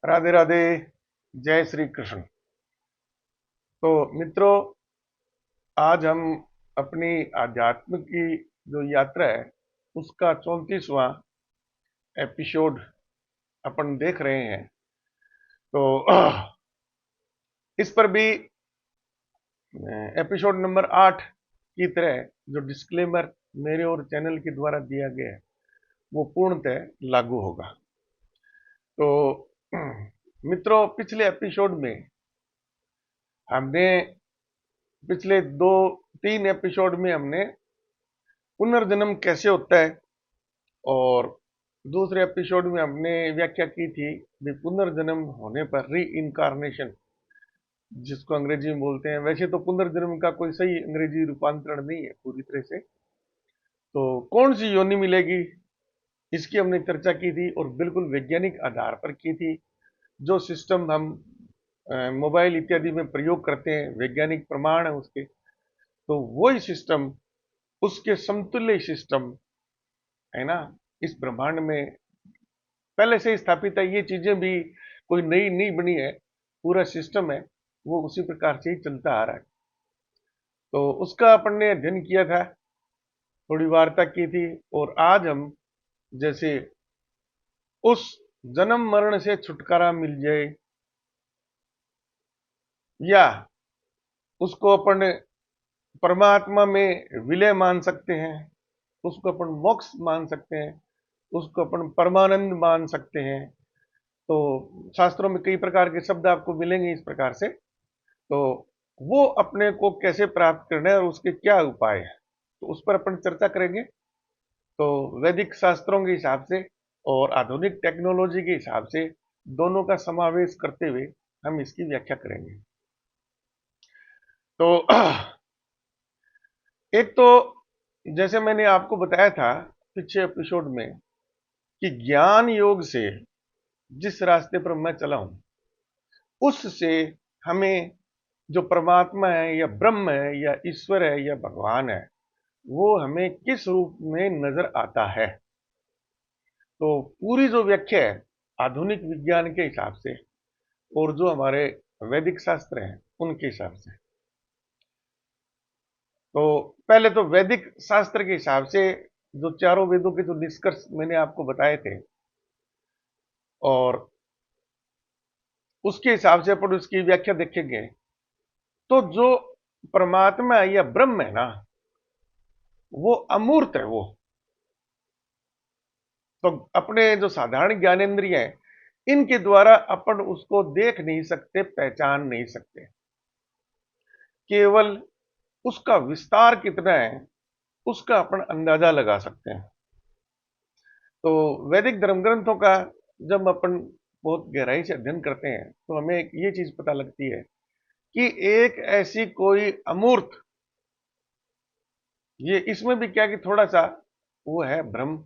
राधे राधे। जय श्री कृष्ण। तो मित्रों, आज हम अपनी आध्यात्म की जो यात्रा है उसका 34वां एपिसोड अपन देख रहे हैं। तो इस पर भी एपिसोड नंबर 8 की तरह जो डिस्क्लेमर मेरे और चैनल के द्वारा दिया गया है वो पूर्णतः लागू होगा। तो मित्रों, पिछले एपिसोड में हमने पिछले 2-3 एपिसोड में हमने पुनर्जन्म कैसे होता है, और दूसरे एपिसोड में हमने व्याख्या की थी कि पुनर्जन्म होने पर री इनकारनेशन, जिसको अंग्रेजी में बोलते हैं। वैसे तो पुनर्जन्म का कोई सही अंग्रेजी रूपांतरण नहीं है पूरी तरह से। तो कौन सी योनि मिलेगी, इसकी हमने चर्चा की थी और बिल्कुल वैज्ञानिक आधार पर की थी। जो सिस्टम हम मोबाइल इत्यादि में प्रयोग करते हैं, वैज्ञानिक प्रमाण है उसके, तो वही सिस्टम, उसके समतुल्य सिस्टम है ना, इस ब्रह्मांड में पहले से ही स्थापित है। ये चीजें भी कोई नई नहीं बनी है, पूरा सिस्टम है वो उसी प्रकार से ही चलता आ रहा है। तो उसका अपन ने अध्ययन किया था, थोड़ी वार्ता की थी। और आज हम जैसे उस जन्म मरण से छुटकारा मिल जाए, या उसको अपन परमात्मा में विलय मान सकते हैं, उसको अपन मोक्ष मान सकते हैं, उसको अपन परमानंद मान सकते हैं। तो शास्त्रों में कई प्रकार के शब्द आपको मिलेंगे इस प्रकार से। तो वो अपने को कैसे प्राप्त करना है और उसके क्या उपाय है, तो उस पर अपन चर्चा करेंगे। तो वैदिक शास्त्रों के हिसाब से और आधुनिक टेक्नोलॉजी के हिसाब से दोनों का समावेश करते हुए हम इसकी व्याख्या करेंगे। तो एक तो जैसे मैंने आपको बताया था पिछले एपिसोड में कि ज्ञान योग से जिस रास्ते पर मैं चला हूं, उससे हमें जो परमात्मा है या ब्रह्म है या ईश्वर है या भगवान है, वो हमें किस रूप में नजर आता है। तो पूरी जो व्याख्या है आधुनिक विज्ञान के हिसाब से और जो हमारे वैदिक शास्त्र हैं उनके हिसाब से, तो पहले तो वैदिक शास्त्र के हिसाब से जो चारों वेदों के जो निष्कर्ष मैंने आपको बताए थे, और उसके हिसाब से अपन उसकी व्याख्या देखेंगे। तो जो परमात्मा है या ब्रह्म है ना, वो अमूर्त है। वो तो अपने जो साधारण ज्ञानेंद्रिय है, इनके द्वारा अपन उसको देख नहीं सकते, पहचान नहीं सकते। केवल उसका विस्तार कितना है उसका अपन अंदाजा लगा सकते हैं। तो वैदिक धर्म ग्रंथों का जब अपन बहुत गहराई से अध्ययन करते हैं तो हमें एक ये चीज पता लगती है कि एक ऐसी कोई अमूर्त, ये इसमें भी क्या कि थोड़ा सा वो है भ्रम।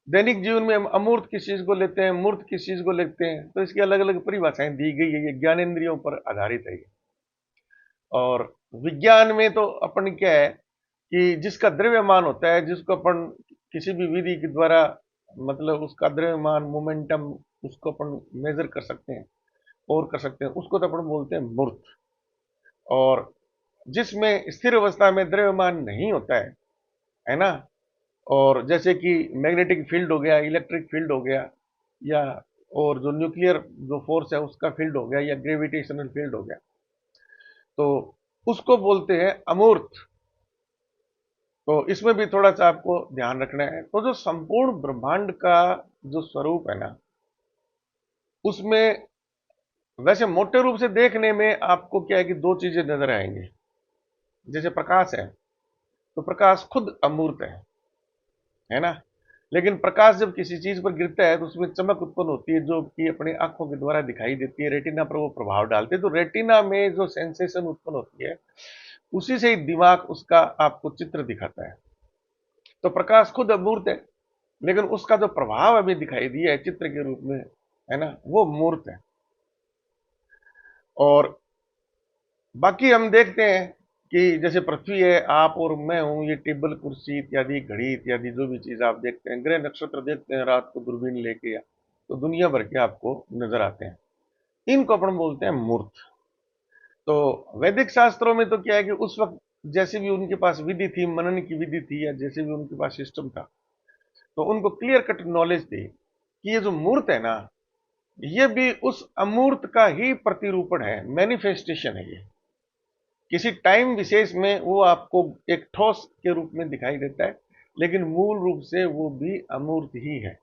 दैनिक जीवन में हम अमूर्त किस चीज को लेते हैं, मूर्त किस चीज को लेते हैं, तो इसकी अलग अलग परिभाषाएं दी गई है। ये ज्ञानेंद्रियों पर आधारित है ये। और विज्ञान में तो अपन क्या है कि जिसका द्रव्यमान होता है, जिसको अपन किसी भी विधि के द्वारा, मतलब उसका द्रव्यमान मोमेंटम, उसको अपन मेजर कर सकते हैं और कर सकते हैं, उसको तो अपन बोलते हैं मूर्त। और जिसमें स्थिर अवस्था में द्रव्यमान नहीं होता है ना, और जैसे कि मैग्नेटिक फील्ड हो गया, इलेक्ट्रिक फील्ड हो गया, या और जो न्यूक्लियर जो फोर्स है उसका फील्ड हो गया, या ग्रेविटेशनल फील्ड हो गया, तो उसको बोलते हैं अमूर्त। तो इसमें भी थोड़ा सा आपको ध्यान रखना है। तो जो संपूर्ण ब्रह्मांड का जो स्वरूप है ना, उसमें वैसे मोटे रूप से देखने में आपको क्या है कि दो चीजें नजर आएंगी। जैसे प्रकाश है, तो प्रकाश खुद अमूर्त है ना। लेकिन प्रकाश जब किसी चीज पर गिरता है तो उसमें चमक उत्पन्न होती है, जो कि अपनी आंखों के द्वारा दिखाई देती है, रेटिना पर वो प्रभाव डालते हैं। तो रेटिना में जो सेंसेशन उत्पन्न होती है, उसी से ही दिमाग उसका आपको चित्र दिखाता है। तो प्रकाश खुद अमूर्त है, लेकिन उसका जो प्रभाव अभी दिखाई दिया है चित्र के रूप में, है ना, वो मूर्त है। और बाकी हम देखते हैं कि जैसे पृथ्वी है, आप और मैं हूं, ये टेबल कुर्सी इत्यादि, घड़ी इत्यादि, जो भी चीज आप देखते हैं, ग्रह नक्षत्र देखते हैं रात को दूरबीन लेके, तो दुनिया भर के आपको नजर आते हैं। इनको अपन बोलते हैं मूर्त। तो वैदिक शास्त्रों में तो क्या है कि उस वक्त जैसे भी उनके पास विधि थी, मनन की विधि थी, या जैसे भी उनके पास सिस्टम था, तो उनको क्लियर कट नॉलेज थी कि ये जो मूर्त है ना, ये भी उस अमूर्त का ही प्रतिरूपण है, मैनिफेस्टेशन है ये। किसी टाइम विशेष में वो आपको एक ठोस के रूप में दिखाई देता है, लेकिन मूल रूप से वो भी अमूर्त ही है।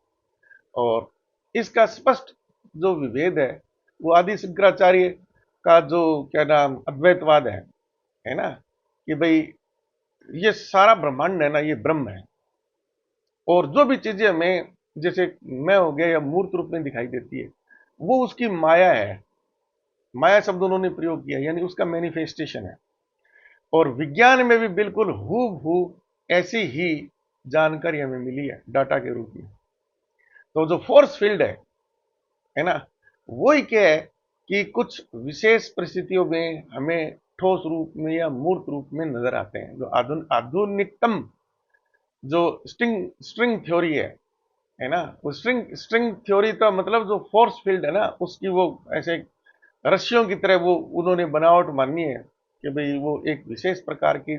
और इसका स्पष्ट जो विभेद वो आदि शंकराचार्य का जो क्या नाम अद्वैतवाद है ना, कि भाई ये सारा ब्रह्मांड है ना, ये ब्रह्म है, और जो भी चीजें हमें जैसे मैं हो गया या मूर्त रूप में दिखाई देती है, वो उसकी माया है। माया शब्द उन्होंने प्रयोग किया, यानी उसका मैनिफेस्टेशन है। और विज्ञान में भी बिल्कुल हूबहू ऐसी ही जानकारी हमें मिली है डाटा के रूप में। तो जो फोर्स फील्ड है ना, वो ही क्या है कि कुछ विशेष परिस्थितियों में हमें ठोस रूप में या मूर्त रूप में नजर आते हैं। जो आधुनिकतम जो स्ट्रिंग स्ट्रिंग थ्योरी है ना, वो स्ट्रिंग स्ट्रिंग थ्योरी का मतलब जो फोर्स फील्ड है ना, उसकी वो ऐसे रस्सियों की तरह वो उन्होंने बनावट मानी है कि भाई वो एक विशेष प्रकार की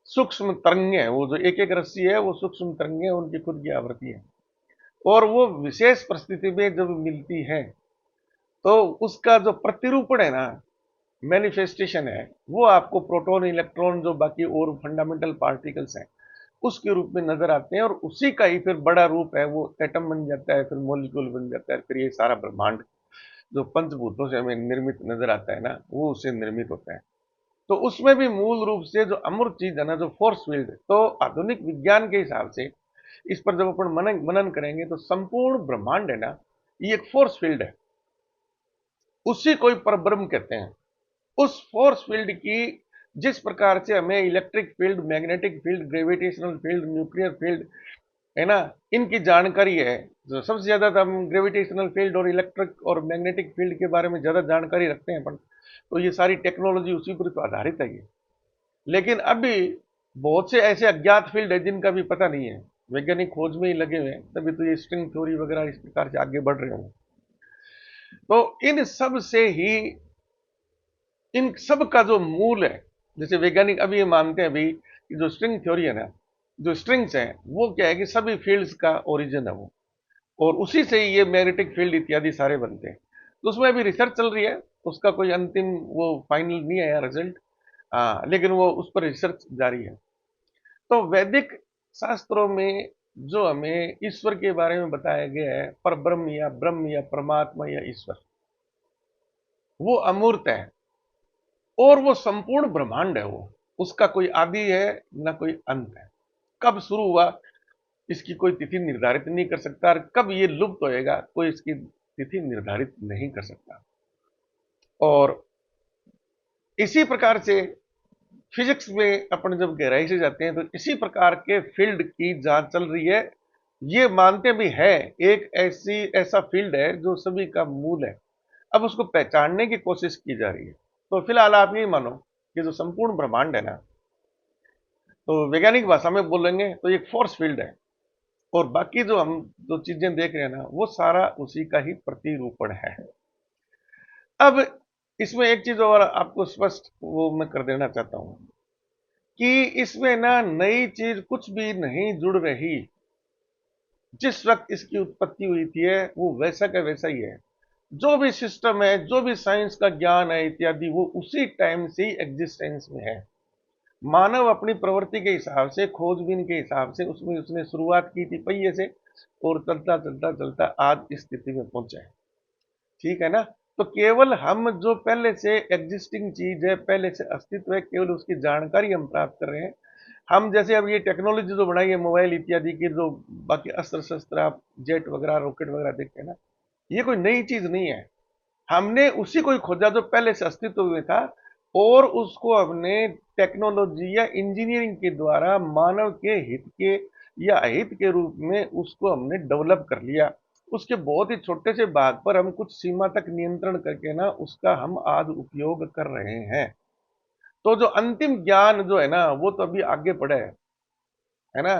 सूक्ष्म तरंगे है। वो जो एक एक रस्सी है वो सूक्ष्म तरंगे, उनकी खुद की आवृत्ति है, और वो विशेष परिस्थिति में जब मिलती है तो उसका जो प्रतिरूपण है ना, मैनिफेस्टेशन है, वो आपको प्रोटॉन इलेक्ट्रॉन जो बाकी और फंडामेंटल पार्टिकल्स हैं उसके रूप में नजर आते हैं, और उसी का ही फिर बड़ा रूप है, वो एटम बन जाता है, फिर मॉलिक्यूल बन जाता है, फिर ये सारा ब्रह्मांड जो पंचभूतों से हमें निर्मित नजर आता है ना, वो उससे निर्मित होता है। तो उसमें भी मूल रूप से जो अमूर्त चीज है ना, जो फोर्स फील्ड, तो आधुनिक विज्ञान के हिसाब से इस पर जब अपन मनन मनन करेंगे तो संपूर्ण ब्रह्मांड है ना, ये एक फोर्स फील्ड है। उसी को ही परब्रह्म कहते हैं। उस फोर्स फील्ड की जिस प्रकार से हमें electric field, magnetic field, gravitational field, nuclear field है ना, इनकी जानकारी है, जो सबसे ज्यादा तो हम ग्रेविटेशनल फील्ड और इलेक्ट्रिक और मैग्नेटिक फील्ड के बारे में ज्यादा जानकारी रखते हैं अपन, तो ये सारी टेक्नोलॉजी उसी पर तो आधारित है ये। लेकिन अभी बहुत से ऐसे अज्ञात फील्ड है जिनका भी पता नहीं है, वैज्ञानिक खोज में ही लगे हुए हैं, तभी तो ये स्ट्रिंग थ्योरी वगैरह इस प्रकार से आगे बढ़ रहे हों। तो इन सब से ही, इन सब का जो मूल है, जैसे वैज्ञानिक अभी ये मानते हैं भी कि जो स्ट्रिंग थ्योरी है ना, जो स्ट्रिंग्स हैं वो क्या है कि सभी फील्ड्स का ओरिजिन है वो, और उसी से ही ये मैग्नेटिक फील्ड इत्यादि सारे बनते हैं। तो उसमें अभी रिसर्च चल रही है, उसका कोई अंतिम वो फाइनल नहीं आया रिजल्ट, लेकिन वो उस पर रिसर्च जारी है। तो वैदिक शास्त्रों में जो हमें ईश्वर के बारे में बताया गया है, पर ब्रह्म या परमात्मा या ईश्वर, वो अमूर्त है, और वो संपूर्ण ब्रह्मांड है। वो उसका कोई आदि है ना कोई अंत है। कब शुरू हुआ इसकी कोई तिथि निर्धारित नहीं कर सकता, और कब ये लुप्त होएगा कोई इसकी तिथि निर्धारित नहीं कर सकता। और इसी प्रकार से फिजिक्स में अपन जब गहराई से जाते हैं तो इसी प्रकार के फील्ड की जांच चल रही है। ये मानते भी है एक ऐसा फील्ड है जो सभी का मूल है, अब उसको पहचानने की कोशिश की जा रही है। तो फिलहाल आप ये मानो कि जो संपूर्ण ब्रह्मांड है ना, तो वैज्ञानिक भाषा में बोलेंगे तो एक फोर्स फील्ड है, और बाकी जो हम जो चीजें देख रहे हैं ना, वो सारा उसी का ही प्रतिरूपण है। अब इसमें एक चीज और आपको स्पष्ट वो मैं कर देना चाहता हूं कि इसमें ना नई चीज कुछ भी नहीं जुड़ रही। जिस वक्त इसकी उत्पत्ति हुई थी वो वैसा का वैसा ही है। जो भी सिस्टम है, जो भी साइंस का ज्ञान है इत्यादि, वो उसी टाइम से ही एग्जिस्टेंस में है। मानव अपनी प्रवृत्ति के हिसाब से, खोजबीन के हिसाब से, उसमें उसने शुरुआत की थी पहिए से, और चलता चलता चलता आज इस स्थिति में पहुंचा है। ठीक है ना। तो केवल हम जो पहले से एग्जिस्टिंग चीज है, पहले से अस्तित्व है, केवल उसकी जानकारी हम प्राप्त कर रहे हैं। हम जैसे अब ये टेक्नोलॉजी जो बनाई है मोबाइल इत्यादि की, जो बाकी अस्त्र शस्त्र आप जेट वगैरह रॉकेट वगैरह देखते हैं ना, ये कोई नई चीज नहीं है। हमने उसी को ही खोजा जो पहले से अस्तित्व में था, और उसको हमने टेक्नोलॉजी या इंजीनियरिंग के द्वारा मानव के हित के या अहित के रूप में उसको हमने डेवलप कर लिया। उसके बहुत ही छोटे से भाग पर हम कुछ सीमा तक नियंत्रण करके ना उसका हम आज उपयोग कर रहे हैं। तो जो अंतिम ज्ञान जो है ना, वो तो अभी आगे पड़ा है ना।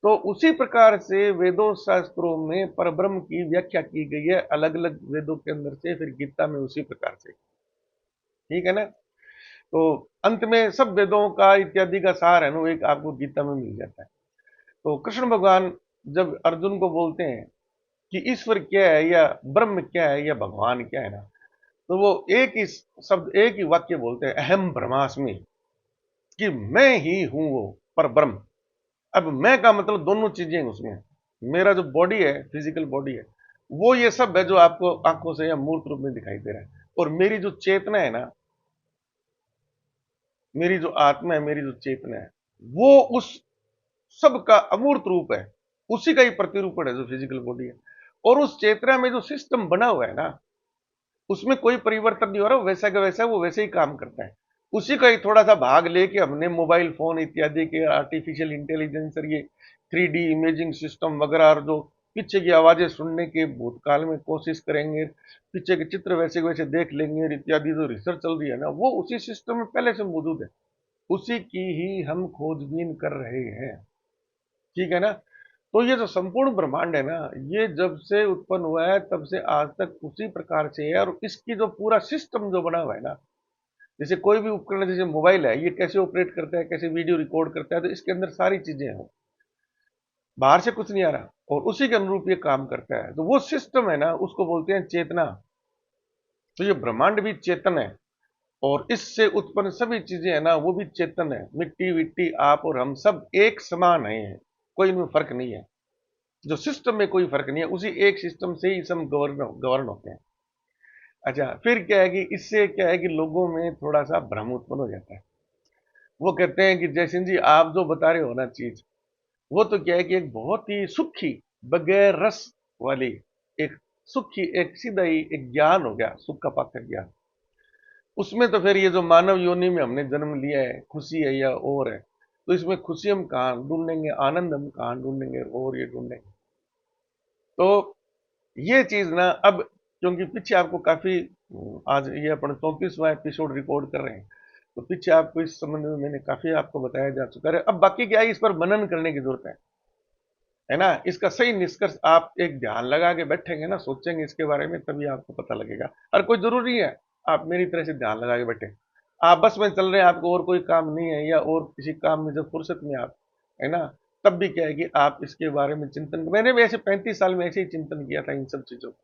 तो उसी प्रकार से वेदों शास्त्रों में परब्रह्म की व्याख्या की गई है, अलग अलग वेदों के अंदर से, फिर गीता में उसी प्रकार से। ठीक है ना? तो अंत में सब वेदों का इत्यादि का सार है ना, वो एक आपको गीता में मिल जाता है। तो कृष्ण भगवान जब अर्जुन को बोलते हैं कि ईश्वर क्या है, या ब्रह्म क्या है, या भगवान क्या है ना, तो वो एक ही शब्द, एक ही वाक्य बोलते हैं, अहम ब्रह्मास्मि, कि मैं ही हूं वो पर ब्रह्म। अब मैं का मतलब दोनों चीजें हैं उसमें। मेरा जो बॉडी है, फिजिकल बॉडी है, वो ये सब है जो आपको आंखों से या मूर्त रूप में दिखाई दे रहा है। और मेरी जो चेतना है ना, मेरी जो आत्मा है, मेरी जो चेतना है, वो उस सब का अमूर्त रूप है। उसी का ही प्रतिरूपण है जो फिजिकल बॉडी है। और उस चेतना में जो सिस्टम बना हुआ है ना, उसमें कोई परिवर्तन नहीं हो रहा, वैसा का वैसा वो वैसे ही काम करता है। उसी का ही थोड़ा सा भाग लेके हमने मोबाइल फोन इत्यादि के आर्टिफिशियल इंटेलिजेंस और ये 3D इमेजिंग सिस्टम वगैरह, और जो पीछे की आवाजें सुनने के भूतकाल में कोशिश करेंगे, पीछे के चित्र वैसे के वैसे देख लेंगे, और इत्यादि जो रिसर्च चल रही है ना, वो उसी सिस्टम में पहले से मौजूद है। उसी की ही हम खोजबीन कर रहे हैं। ठीक है ना? तो ये जो संपूर्ण ब्रह्मांड है ना, ये जब से उत्पन्न हुआ है तब से आज तक उसी प्रकार से है। और इसकी जो पूरा सिस्टम जो बना हुआ है ना, जैसे कोई भी उपकरण, जैसे मोबाइल है, ये कैसे ऑपरेट करता है, कैसे वीडियो रिकॉर्ड करता है, तो इसके अंदर सारी चीजें हैं, बाहर से कुछ नहीं आ रहा, और उसी के अनुरूप ये काम करता है। तो वो सिस्टम है ना, उसको बोलते हैं चेतना। तो ये ब्रह्मांड भी चेतन है, और इससे उत्पन्न सभी चीजें है ना, वो भी चेतन है। मिट्टी विट्टी आप और हम सब एक समान है, कोई इनमें फर्क नहीं है। जो सिस्टम में कोई फर्क नहीं है, उसी एक सिस्टम से ही सब गवर्न गवर्न होते हैं। अच्छा, फिर क्या है कि इससे क्या है कि लोगों में थोड़ा सा भ्रम उत्पन्न हो जाता है। वो कहते हैं कि जयसिंह जी, आप जो बता रहे हो ना चीज, वो तो क्या है कि एक बहुत ही सुखी, बगैर रस वाली, एक सुखी, एक सीधा ही एक ज्ञान हो गया, सुख का पाकर ज्ञान। उसमें तो फिर ये जो मानव योनि में हमने जन्म लिया है, खुशी है या और है, तो इसमें खुशी हम कहाँ ढूंढेंगे, आनंद हम कहाँ ढूंढेंगे, और ये ढूंढेंगे। तो ये चीज ना, अब क्योंकि पीछे आपको काफी, आज ये अपन 34वां एपिसोड रिकॉर्ड कर रहे हैं, तो पीछे आपको इस संबंध में मैंने काफी आपको बताया जा चुका है। अब बाकी क्या है, इस पर मनन करने की जरूरत है ना। इसका सही निष्कर्ष आप एक ध्यान लगा के बैठेंगे ना, सोचेंगे इसके बारे में, तभी आपको पता लगेगा। और कोई जरूरी नहीं है आप मेरी तरह से ध्यान लगा के बैठे, आप बस में चल रहे हैं, आपको और कोई काम नहीं है, या और किसी काम में जब फुर्सत में आप, है ना, तब भी क्या है कि आप इसके बारे में चिंतन, मैंने भी ऐसे 35 साल में ऐसे ही चिंतन किया था इन सब चीजों को,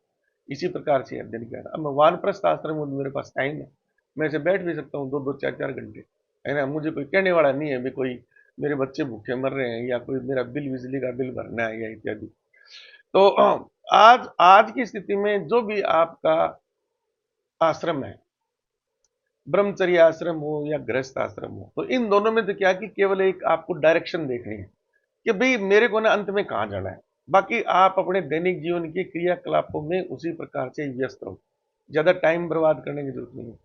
इसी प्रकार से अध्ययन किया था। अब मैं वानप्रस्थ आश्रम हूँ, मेरे पास टाइम है, मैं ऐसे बैठ भी सकता हूँ 2-2 4-4 घंटे, है ना। मुझे कोई कहने वाला नहीं है भी कोई मेरे बच्चे भूखे मर रहे हैं, या कोई मेरा बिल, बिजली का बिल भरना है, या इत्यादि। तो आज आज की स्थिति में जो भी आपका आश्रम है, ब्रह्मचर्य आश्रम हो या गृहस्थ आश्रम हो, तो इन दोनों में तो क्या कि केवल एक आपको डायरेक्शन देखनी है कि भाई मेरे को ना अंत में कहाँ जाना है। बाकी आप अपने दैनिक जीवन के क्रियाकलापों में उसी प्रकार से व्यस्त रहो, ज्यादा टाइम बर्बाद करने की जरूरत नहीं है।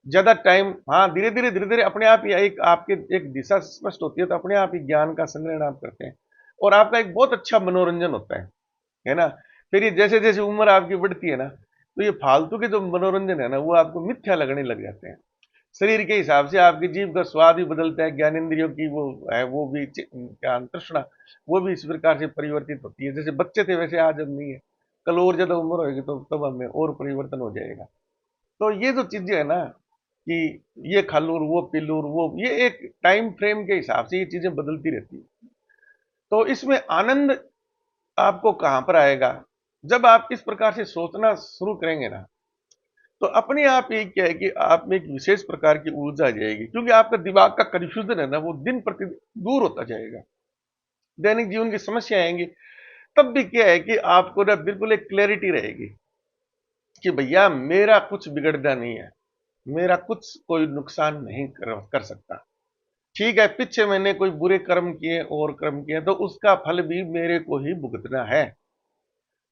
ज्यादा टाइम, हाँ, धीरे धीरे अपने आप ही एक आपके एक दिशा स्पष्ट होती है, तो अपने आप ही ज्ञान का संग्रहण आप करते हैं, और आपका एक बहुत अच्छा मनोरंजन होता है ना। फिर ये जैसे जैसे उम्र आपकी बढ़ती है ना, तो ये फालतू के जो मनोरंजन है ना, वो आपको मिथ्या लगने लग जाते हैं। शरीर के हिसाब से आपकी जीभ का स्वाद भी बदलता है, ज्ञानेंद्रियों की वो है, वो भी क्या तृष्णा, वो भी इस प्रकार से परिवर्तित होती है। जैसे बच्चे थे वैसे आज हम नहीं है, कल और ज्यादा उम्र होगी तो तब हमें और परिवर्तन हो जाएगा। तो ये जो चीजें है ना, कि ये खा लूं वो पी लूं वो, ये एक टाइम फ्रेम के हिसाब से ये चीजें बदलती रहती है। तो इसमें आनंद आपको कहां पर आएगा, जब आप इस प्रकार से सोचना शुरू करेंगे ना, तो अपने आप ही क्या है कि आप में एक विशेष प्रकार की ऊर्जा आ जाएगी, क्योंकि आपका दिमाग का कंफ्यूजन है ना, वो दिन प्रतिदिन दूर होता जाएगा। दैनिक जीवन की समस्या आएंगी, तब भी क्या है कि आपको ना बिल्कुल एक क्लैरिटी रहेगी कि भैया मेरा कुछ बिगड़ता नहीं है, मेरा कुछ कोई नुकसान नहीं कर सकता। ठीक है, पीछे मैंने कोई बुरे कर्म किए और कर्म किए, तो उसका फल भी मेरे को ही भुगतना है,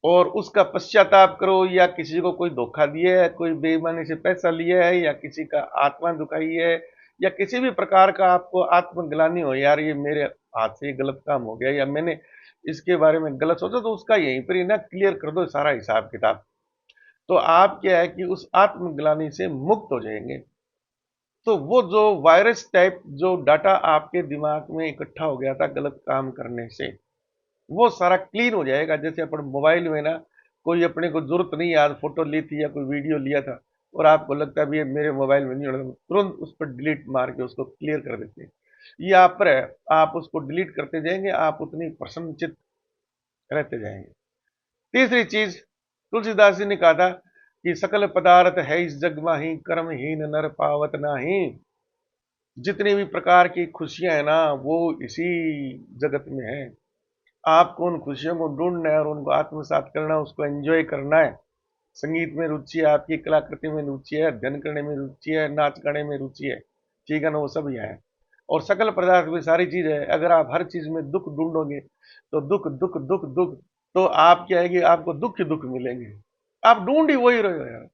और उसका पश्चाताप करो, या किसी को कोई धोखा दिया है, कोई बेईमानी से पैसा लिया है, या किसी का आत्मा दुखाई है, या किसी भी प्रकार का आपको आत्मग्लानि हो, यार ये मेरे हाथ से गलत काम हो गया, या मैंने इसके बारे में गलत सोचा, तो उसका यहीं पर ही ना क्लियर कर दो सारा हिसाब किताब। तो आप क्या है कि उस आत्मग्लानि से मुक्त हो जाएंगे। तो वो जो वायरस टाइप जो डाटा आपके दिमाग में इकट्ठा हो गया था गलत काम करने से, वो सारा क्लीन हो जाएगा। जैसे अपन मोबाइल में ना कोई अपने को जरूरत नहीं है, आज फोटो ली थी या कोई वीडियो लिया था और आपको लगता है भी ये मेरे मोबाइल में नहीं होना, तुरंत उस पर डिलीट मार के उसको क्लियर कर देते हैं। ये आप पर है, आप उसको डिलीट करते जाएंगे, आप उतनी प्रसन्नचित्त रहते जाएंगे। तीसरी चीज, तुलसीदास जी ने कहा था कि सकल पदार्थ है इस जग माही, कर्महीन नर पावत नाही। जितनी भी प्रकार की खुशियां है ना वो इसी जगत में है। आपको उन खुशियों को ढूंढना है और उनको आत्मसात करना है, उसको एंजॉय करना है। संगीत में रुचि है आपकी, कलाकृति में रुचि है, अध्ययन करने में रुचि है, नाच गाने में रुचि है, ठीक है ना, वो सब यहाँ है। और सकल पदार्थ में सारी चीज है। अगर आप हर चीज में दुख ढूंढोगे तो दुख दुख दुख दुख, तो आप क्या है कि आपको दुख ही दुख मिलेंगे। आप ढूंढ ही वही रहे हो यार।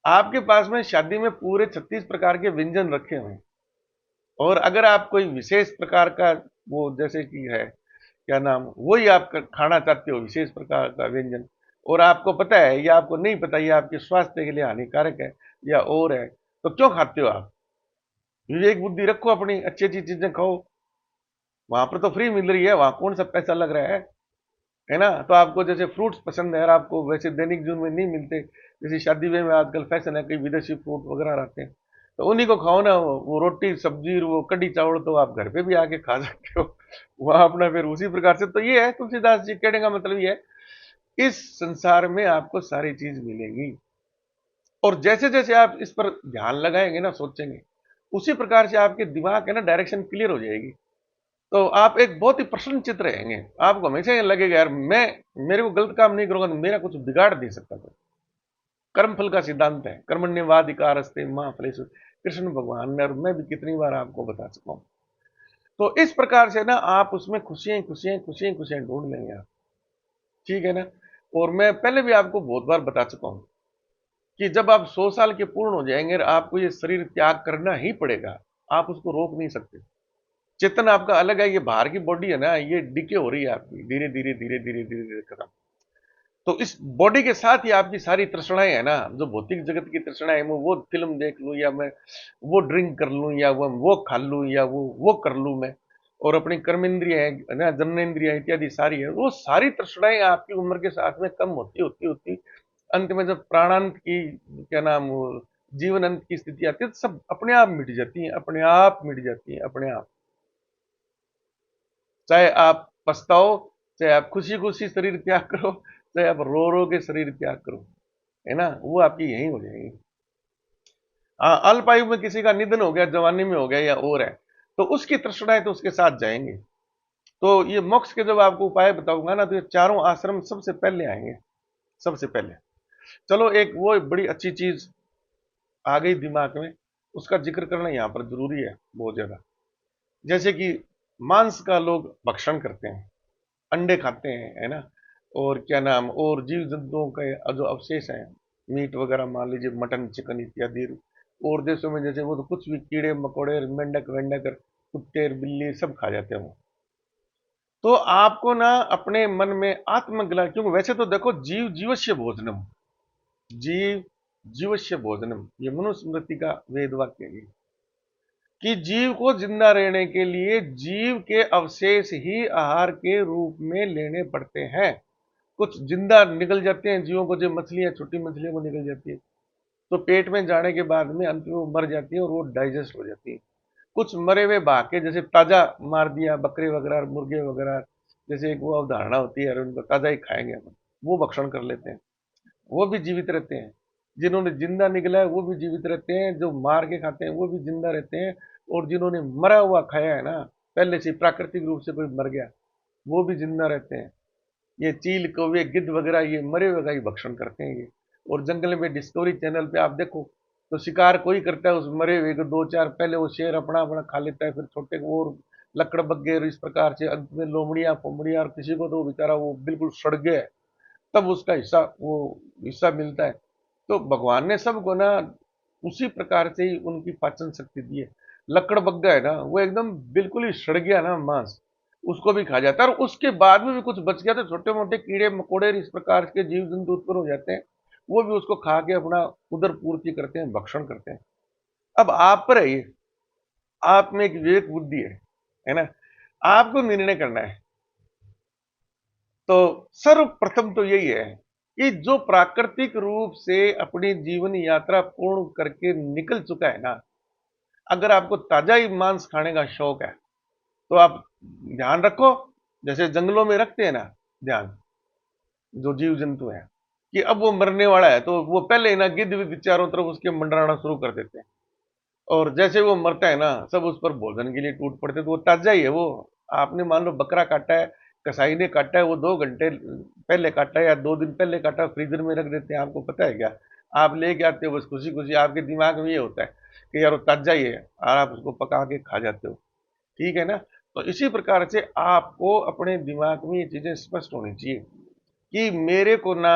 आपके पास में शादी में पूरे 36 प्रकार के व्यंजन रखे हुए हैं, और अगर आप कोई विशेष प्रकार का, वो जैसे कि है क्या नाम, वही आप खाना चाहते हो विशेष प्रकार का व्यंजन, और आपको पता है या आपको नहीं पता, ये आपके स्वास्थ्य के लिए हानिकारक है या और है, तो क्यों खाते हो आप? विवेक बुद्धि रखो अपनी, अच्छी अच्छी चीजें खाओ। वहां पर तो फ्री मिल रही है, वहां कौन सा पैसा लग रहा है ना? तो आपको जैसे फ्रूट्स पसंद है और आपको वैसे दैनिक जीवन में नहीं मिलते, जैसे शादी में आजकल फैशन है, कई विदेशी फ्रूट वगैरह आते हैं, तो उन्हीं को खाओ ना। वो रोटी सब्जी और वो कड़ी चावल तो आप घर पे भी आके खा सकते हो। वहां अपना फिर उसी प्रकार से, तो ये है तुलसीदास जी कहने का मतलब ये है, इस संसार में आपको सारी चीज मिलेगी, और जैसे जैसे आप इस पर ध्यान लगाएंगे ना, सोचेंगे, उसी प्रकार से आपके दिमाग है ना डायरेक्शन क्लियर हो जाएगी। तो आप एक बहुत ही प्रसन्न चित्त रहेंगे। आपको हमेशा ये लगेगा यार मैं, मेरे को गलत काम नहीं करूंगा तो मेरा कुछ बिगाड़ नहीं सकता कोई। कर्म फल का सिद्धांत है, कर्मण्येवाधिकारस्ते मां फलेषु, कृष्ण भगवान ने, और मैं भी कितनी बार आपको बता चुका हूं। तो इस प्रकार से ना आप उसमें खुशियां खुशियां खुशियां खुशियां ढूंढ लेंगे आप, ठीक है ना। और मैं पहले भी आपको बहुत बार बता चुका हूं कि जब आप 100 साल के पूर्ण हो जाएंगे और आपको ये शरीर त्याग करना ही पड़ेगा, आप उसको रोक नहीं सकते। चेतन आपका अलग है, ये बाहर की बॉडी है ना, ये डिके हो रही है आपकी, धीरे धीरे धीरे धीरे धीरे धीरे खत्म। तो इस बॉडी के साथ ही आपकी सारी तृष्णाएं है ना, जो भौतिक जगत की तृष्णाएं, वो फिल्म देख लूं, या मैं वो ड्रिंक कर लूं, या वो खा लूं, या वो कर लूं मैं, और अपनी कर्मेंद्रिय है ना, जन्नेन्द्रिय इत्यादि सारी है, वो सारी तृष्णाएं आपकी उम्र के साथ में कम होती होती होती, अंत में जब प्राणांत की क्या नाम जीवन अंत की स्थिति आती है, तो सब अपने आप मिट जाती है, अपने आप मिट जाती है, अपने आप। चाहे आप पछताओ, चाहे आप खुशी खुशी शरीर त्याग करो, चाहे आप रो रो के शरीर त्याग करो, है ना, वो आपकी यही हो जाएगी। हाँ, अल्प आयु में किसी का निधन हो गया, जवानी में हो गया या और है, तो उसकी तृष्णाएं तो उसके साथ जाएंगे। तो ये मोक्ष के जब आपको उपाय बताऊंगा ना, तो ये चारों आश्रम सबसे पहले आएंगे, सबसे पहले। चलो, एक वो बड़ी अच्छी चीज आ गई दिमाग में, उसका जिक्र करना यहाँ पर जरूरी है बहुत ज्यादा। जैसे कि मांस का लोग भक्षण करते हैं, अंडे खाते हैं, है ना, और क्या नाम, और जीव जंतुओं के जो अवशेष हैं, मीट वगैरह मान लीजिए, मटन चिकन इत्यादि, और देशों में जैसे वो तो कुछ भी कीड़े मकोड़े मेंढक वेंढक कुत्ते बिल्ली सब खा जाते हैं वो। तो आपको ना अपने मन में आत्मग्ला, क्योंकि वैसे तो देखो, जीव जीवस्य भोजनम, जीव जीवस्य भोजनम, ये मनुस्मृति का वेद वाक्य है कि जीव को जिंदा रहने के लिए जीव के अवशेष ही आहार के रूप में लेने पड़ते हैं। कुछ जिंदा निकल जाते हैं जीवों को, जो मछलियां, छोटी मछलियों को निकल जाती है, तो पेट में जाने के बाद में अंत में वो मर जाती है और वो डाइजेस्ट हो जाती है। कुछ मरे हुए भाग के, जैसे ताजा मार दिया बकरे वगैरह मुर्गे वगैरह, जैसे एक वो अवधारणा होती है, उनको ताजा ही खाएंगे अपन, वो भक्षण कर लेते हैं, वो भी जीवित रहते हैं। जिन्होंने जिंदा निकला है वो भी जीवित रहते हैं, जो मार के खाते हैं वो भी जिंदा रहते हैं, और जिन्होंने मरा हुआ खाया है ना, पहले से प्राकृतिक रूप से कोई मर गया, वो भी जिंदा रहते हैं। ये चील कौवे गिद्ध वगैरह ये मरे हुए का ही भक्षण करते हैं ये। और जंगल में डिस्कवरी चैनल पे आप देखो, तो शिकार कोई करता है उस मरे हुए को, दो चार पहले वो शेर अपना अपना खा लेता है, फिर छोटे को और लकड़ बग्गे, इस प्रकार से अंत में लोमड़ियां फोमड़ियां, और किसी को तो बेचारा वो बिल्कुल सड़ गया है, तब उसका हिस्सा, वो हिस्सा मिलता है। तो भगवान ने सबको ना उसी प्रकार से ही उनकी पाचन शक्ति दी है। लकड़ बग्गा है ना, वो एकदम बिल्कुल ही सड़ गया ना मांस, उसको भी खा जाता है, और उसके बाद में भी कुछ बच गया तो छोटे मोटे कीड़े मकोड़े इस प्रकार के जीव जंतु उत्पन्न हो जाते हैं, वो भी उसको खा के अपना उदर पूर्ति करते हैं, भक्षण करते हैं। अब आप पर है ये, आप में एक विवेक बुद्धि है ना? आपको निर्णय करना है। तो सर्वप्रथम तो यही है कि जो प्राकृतिक रूप से अपनी जीवन यात्रा पूर्ण करके निकल चुका है ना, अगर आपको ताजा ही मांस खाने का शौक है, तो आप ध्यान रखो, जैसे जंगलों में रखते हैं ना ध्यान, जो जीव जंतु है, कि अब वो मरने वाला है, तो वो पहले ही ना गिद्ध विद्ध चारों तरफ उसके मंडराना शुरू कर देते हैं। और जैसे वो मरता है ना, सब उस पर भोजन के लिए टूट पड़ते हैं, तो वो ताजा ही है वो। आपने मान लो बकरा काटा है, कसाई ने काटा है, वो 2 घंटे पहले काटा है या 2 दिन पहले काटा, फ्रीजर में रख देते हैं, आपको पता है क्या? आप लेके आते हो बस खुशी खुशी, आपके दिमाग में ये होता है कि यार वो ताजा ही है, और आप उसको पका के खा जाते हो। ठीक है ना? तो इसी प्रकार से आपको अपने दिमाग में ये चीजें स्पष्ट होनी चाहिए कि मेरे को ना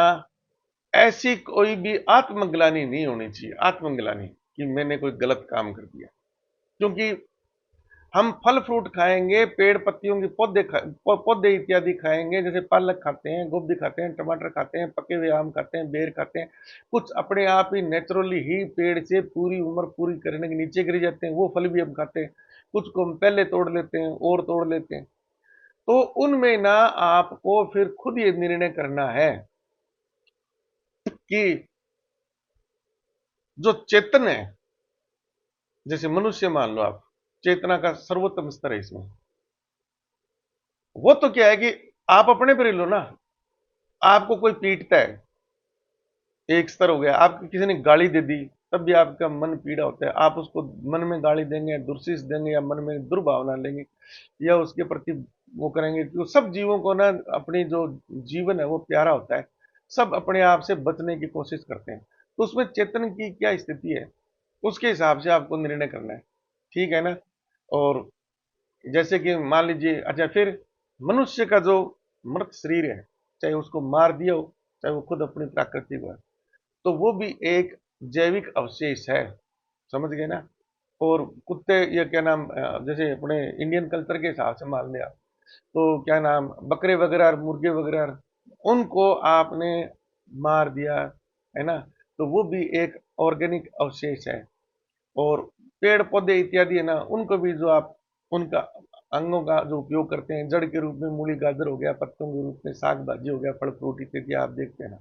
ऐसी कोई भी आत्मग्लानि नहीं होनी चाहिए, आत्मग्लानि, कि मैंने कोई गलत काम कर दिया। क्योंकि हम फल फ्रूट खाएंगे, पेड़ पत्तियों के पौधे इत्यादि खाएंगे, जैसे पालक खाते हैं, गोभी खाते हैं, टमाटर खाते हैं, पके हुए आम खाते हैं, बेर खाते हैं। कुछ अपने आप ही नेचुरली ही पेड़ से पूरी उम्र पूरी करने के नीचे गिर जाते हैं, वो फल भी हम खाते हैं। कुछ को हम पहले तोड़ लेते हैं और तोड़ लेते हैं। तो उनमें ना आपको फिर खुद ये निर्णय करना है कि जो चेतन है, जैसे मनुष्य मान लो आप, चेतना का सर्वोत्तम स्तर है इसमें। वो तो क्या है कि आप अपने पर ही लो ना। आपको कोई पीटता है, एक स्तर हो गया, आपको किसी ने गाली दे दी, तब भी आपका मन पीड़ा होता है। आप उसको मन में गाली देंगे, दुर्शिष देंगे, या मन में दुर्भावना लेंगे, या उसके प्रति वो करेंगे। तो सब जीवों को ना अपनी जो जीवन है वो प्यारा होता है, सब अपने आप से बचने की कोशिश करते हैं। तो उसमें चेतन की क्या स्थिति है, उसके हिसाब से आपको निर्णय करना है। ठीक है ना? और जैसे कि मान लीजिए, अच्छा फिर मनुष्य का जो मृत शरीर है, चाहे उसको मार दिया हो, चाहे वो खुद अपनी प्राकृतिक हो, तो वो भी एक जैविक अवशेष है। समझ गए ना? और कुत्ते, ये क्या नाम, जैसे अपने इंडियन कल्चर के हिसाब से मान लिया, तो क्या नाम, बकरे वगैरह मुर्गे वगैरह, उनको आपने मार दिया, है ना, तो वो भी एक ऑर्गेनिक अवशेष है। और पेड़ पौधे इत्यादि है ना, उनको भी जो आप उनका अंगों का जो उपयोग करते हैं, जड़ के रूप में मूली गाजर हो गया, पत्तों के रूप में साग भाजी हो गया, फल फ्रूट इत्यादि आप देखते हैं ना,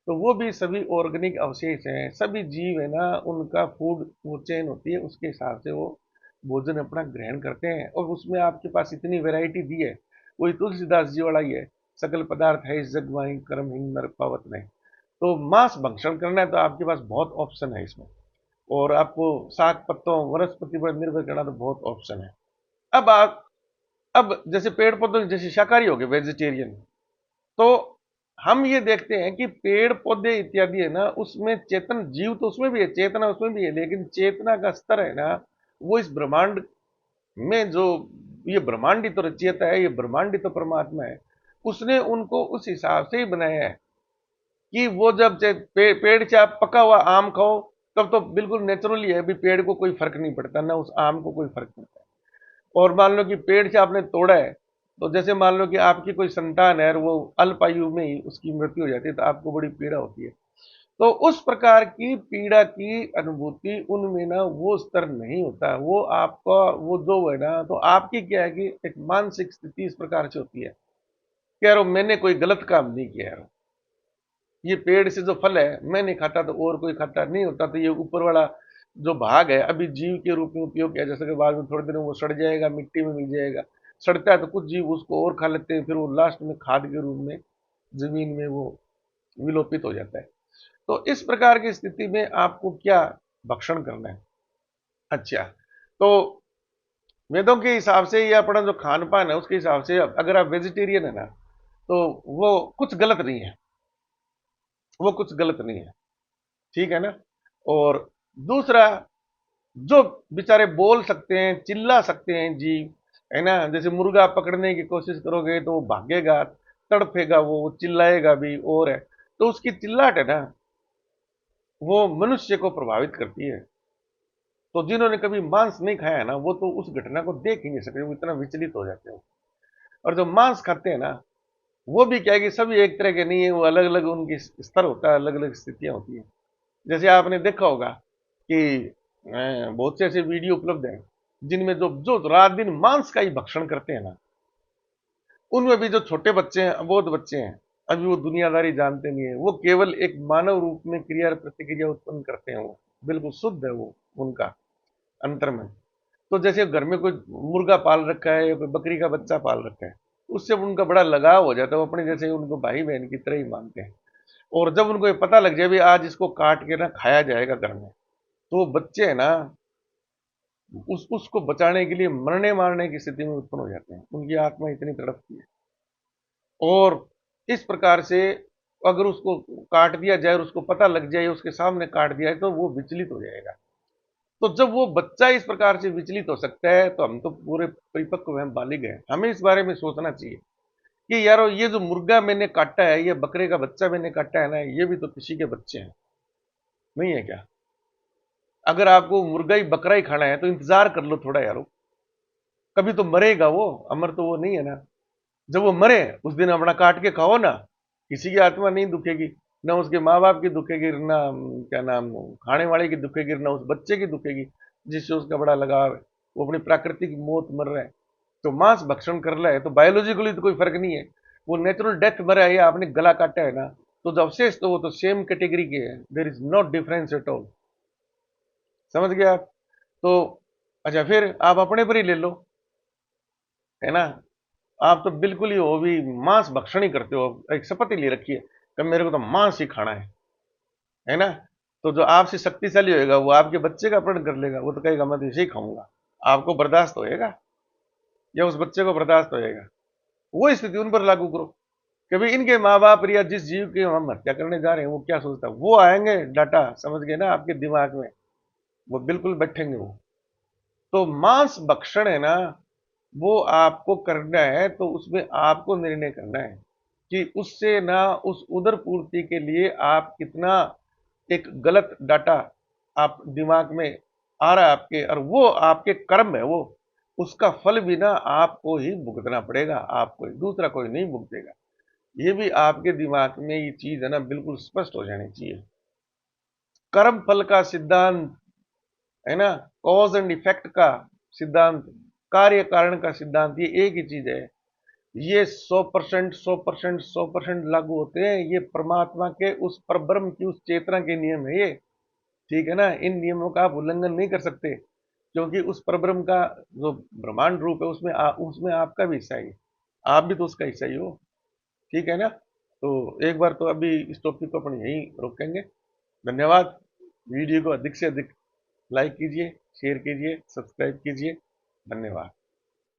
तो वो भी सभी ऑर्गेनिक अवशेष हैं। सभी जीव है ना, उनका फूड वो चेन होती है, उसके हिसाब से वो भोजन अपना ग्रहण करते हैं। और उसमें आपके पास इतनी वैरायटी दी है, वही तुलसीदास जी वाला ही है, सकल पदार्थ है इस जग माही, कर्महीन नर पावत नहीं। तो मांस भक्षण करना है तो आपके पास बहुत ऑप्शन है इसमें। और आपको शाक पत्तों वनस्पति पर निर्भर करना तो बहुत ऑप्शन है। अब आप, अब जैसे पेड़ पौधों, जैसे शाकाहारी हो गए, वेजिटेरियन, तो हम ये देखते हैं कि पेड़ पौधे इत्यादि है ना, उसमें चेतन जीव तो उसमें भी है, चेतना उसमें भी है, लेकिन चेतना का स्तर है ना, वो इस ब्रह्मांड में जो, ये ब्रह्मांड ही तो रचयिता है, ये ब्रह्मांड ही तो परमात्मा है, उसने उनको उस हिसाब से ही बनाया है कि वो जब पेड़ से आप पका हुआ आम खाओ, तब तो बिल्कुल नेचुरली है, अभी पेड़ को कोई फर्क नहीं पड़ता, ना उस आम को कोई फर्क पड़ता है। और मान लो कि पेड़ से आपने तोड़ा है, तो जैसे मान लो कि आपकी कोई संतान है और वो अल्प आयु में ही उसकी मृत्यु हो जाती है, तो आपको बड़ी पीड़ा होती है। तो उस प्रकार की पीड़ा की अनुभूति उनमें ना वो स्तर नहीं होता, वो आपका वो जो है ना, तो आपकी क्या है कि एक मानसिक स्थिति इस प्रकार से होती है कि यार मैंने कोई गलत काम नहीं किया यार, ये पेड़ से जो फल है मैं नहीं खाता तो और कोई खाता नहीं होता, तो ये ऊपर वाला जो भाग है अभी जीव के रूप में उपयोग किया जा सके, बाद में थोड़े दिनों वो सड़ जाएगा, मिट्टी में मिल जाएगा। सड़ता है तो कुछ जीव उसको और खा लेते हैं, फिर वो लास्ट में खाद के रूप में जमीन में वो विलोपित हो जाता है। तो इस प्रकार की स्थिति में आपको क्या भक्षण करना है? अच्छा, तो वेदों के हिसाब से या अपना जो खान पान है उसके हिसाब से, अगर आप वेजिटेरियन है ना, तो वो कुछ गलत नहीं है, वो कुछ गलत नहीं है। ठीक है ना? और दूसरा, जो बेचारे बोल सकते हैं, चिल्ला सकते हैं जीव, है ना, जैसे मुर्गा पकड़ने की कोशिश करोगे तो वो भागेगा, तड़फेगा, वो चिल्लाएगा भी, और है, तो उसकी चिल्लाहट है ना, वो मनुष्य को प्रभावित करती है। तो जिन्होंने कभी मांस नहीं खाया है ना, वो तो उस घटना को देख ही नहीं सकते, वो इतना विचलित हो जाते हैं। और जो मांस खाते हैं ना, वो भी क्या है कि सभी एक तरह के नहीं है, वो अलग अलग उनकी स्तर होता है, अलग अलग स्थितियां होती है। जैसे आपने देखा होगा कि बहुत से ऐसे वीडियो उपलब्ध हैं जिनमें जो जो रात दिन मांस का ही भक्षण करते हैं ना, उनमें भी जो छोटे बच्चे हैं, अबोध बच्चे हैं, अभी वो दुनियादारी जानते नहीं है, वो केवल एक मानव रूप में क्रिया और प्रतिक्रिया उत्पन्न करते हैं। वो बिल्कुल शुद्ध है वो उनका अंतर में। तो जैसे घर में कोई मुर्गा पाल रखा है या कोई बकरी का बच्चा पाल रखा है, उससे उनका बड़ा लगाव हो जाता है, वो अपने जैसे उनको भाई बहन की तरह ही मानते हैं। और जब उनको ये पता लग जाए भी आज इसको काट के ना खाया जाएगा घर में, तो वो बच्चे है ना उसको बचाने के लिए मरने मारने की स्थिति में उत्पन्न हो जाते हैं। उनकी आत्मा इतनी तड़पती है। और इस प्रकार से अगर उसको काट दिया जाए और उसको पता लग जाए उसके सामने काट दिया है तो वो विचलित हो जाएगा। तो जब वो बच्चा इस प्रकार से विचलित हो सकता है तो हम तो पूरे परिपक्व हैं, बालिग हैं, हमें इस बारे में सोचना चाहिए कि यारो ये जो मुर्गा मैंने काटा है, ये बकरे का बच्चा मैंने काटा है ना, ये भी तो किसी के बच्चे हैं, नहीं है क्या? अगर आपको मुर्गा ही बकरा ही खाना है तो इंतजार कर लो थोड़ा यारो, कभी तो मरेगा वो, अमर तो वो नहीं है ना। जब वो मरे उस दिन अपना काट के खाओ ना, किसी की आत्मा नहीं दुखेगी, ना उसके माँ बाप की दुखेगी, ना क्या नाम खाने वाले की दुखेगी, ना उस बच्चे की दुखेगी जिससे उसका बड़ा लगाव है। वो अपनी प्राकृतिक मौत मर रहा है, तो मांस भक्षण कर रहा है, तो बायोलॉजिकली तो कोई फर्क नहीं है। वो नेचुरल डेथ मरा है या आपने गला काटा है ना, तो जो अवशेष तो वो तो सेम कैटेगरी के हैं, there is no difference at all. समझ गए आप? तो अच्छा, फिर आप अपने पर ही ले लो, है ना? आप तो बिल्कुल ही हो भी मांस भक्षण ही करते हो, एक शपथ ही ले रखी है कि मेरे को तो मांस ही खाना है ना? तो जो आपसे शक्तिशाली होएगा वो आपके बच्चे का अपहरण कर लेगा, वो तो कहेगा मैं तो इसे ही खाऊंगा। आपको बर्दाश्त होएगा या उस बच्चे को बर्दाश्त होएगा? वो स्थिति उन पर लागू करो कि भाई इनके माँ बाप या जिस जीव की हम हत्या करने जा रहे हैं वो क्या सोचता है, वो आएंगे डाटा, समझ गए ना, आपके दिमाग में वो बिल्कुल बैठेंगे वो। तो मांस भक्षण है ना, वो आपको करना है तो उसमें आपको निर्णय करना है कि उससे ना उस उदर पूर्ति के लिए आप कितना एक गलत डाटा आप दिमाग में आ रहा है आपके, और वो आपके कर्म है, वो उसका फल भी ना आपको ही भुगतना पड़ेगा, आपको ही, दूसरा कोई नहीं भुगतेगा। ये भी आपके दिमाग में ये चीज है ना बिल्कुल स्पष्ट हो जानी चाहिए। कर्म फल का सिद्धांत है ना, कॉज एंड इफेक्ट का सिद्धांत, कार्य कारण का सिद्धांत, ये एक ही चीज है। ये 100% 100% 100% लागू होते हैं, ये परमात्मा के उस परब्रह्म की उस चेतना के नियम है ये। ठीक है ना, इन नियमों का आप उल्लंघन नहीं कर सकते, क्योंकि उस परब्रह्म का जो ब्रह्मांड रूप है उसमें आपका भी हिस्सा है, आप भी तो उसका हिस्सा ही हो। ठीक है ना? तो एक बार तो अभी इस टॉपिक को अपन यहीं रोकेंगे। धन्यवाद। वीडियो को अधिक से अधिक लाइक कीजिए, शेयर कीजिए, सब्सक्राइब कीजिए। धन्यवाद।